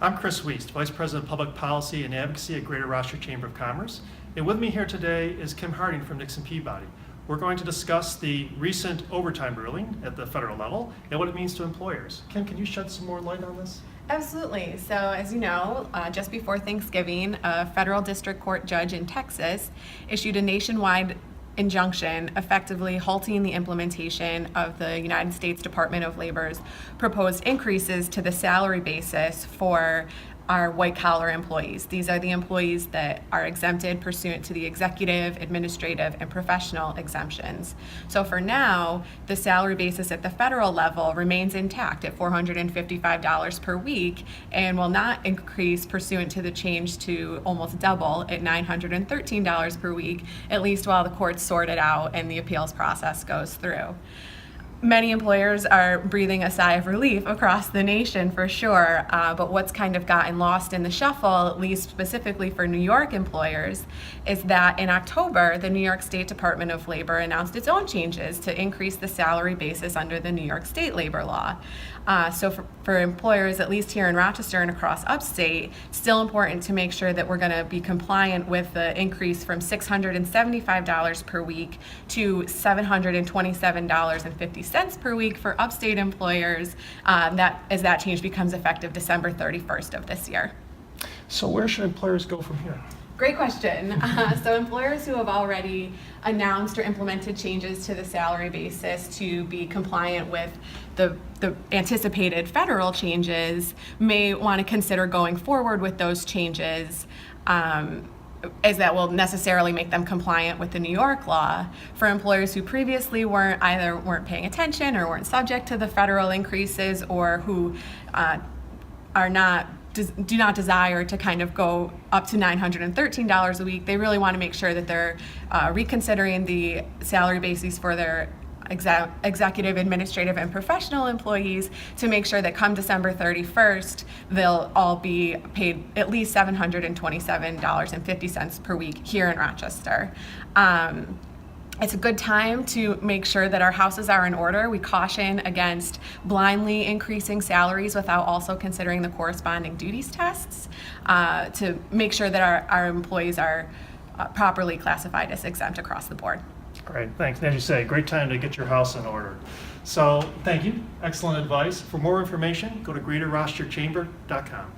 I'm Chris Wiest, Vice President of Public Policy and Advocacy at Greater Rochester Chamber of Commerce. And with me here today is Kim Harding from Nixon Peabody. We're going to discuss the recent overtime ruling at the federal level and what it means to employers. Kim, can you shed some more light on this? Absolutely. So as you know, just before Thanksgiving, a federal district court judge in Texas issued a nationwide injunction effectively halting the implementation of the United States Department of Labor's proposed increases to the salary basis for our white-collar employees. These are the employees that are exempted pursuant to the executive, administrative, and professional exemptions. So for now, the salary basis at the federal level remains intact at $455 per week and will not increase pursuant to the change to almost double at $913 per week, at least while the courts sort it out and the appeals process goes through. Many employers are breathing a sigh of relief across the nation for sure, but what's kind of gotten lost in the shuffle, at least specifically for New York employers, is that in October, the New York State Department of Labor announced its own changes to increase the salary basis under the New York State labor law. So for employers, at least here in Rochester and across upstate, still important to make sure that we're going to be compliant with the increase from $675 per week to $727.50 per week for upstate employers, as that change becomes effective December 31st of this year. So where should employers go from here? Great question. So employers who have already announced or implemented changes to the salary basis to be compliant with the anticipated federal changes may want to consider going forward with those changes, as that will necessarily make them compliant with the New York law. For employers who previously weren't paying attention or weren't subject to the federal increases, or who do not desire to kind of go up to $913 a week, they really want to make sure that they're reconsidering the salary bases for their executive, administrative, and professional employees to make sure that come December 31st, they'll all be paid at least $727.50 per week here in Rochester. It's a good time to make sure that our houses are in order. We caution against blindly increasing salaries without also considering the corresponding duties tests to make sure that our employees are properly classified as exempt across the board. Great, thanks. And as you say, great time to get your house in order. So thank you. Excellent advice. For more information, go to greaterrochesterchamber.com.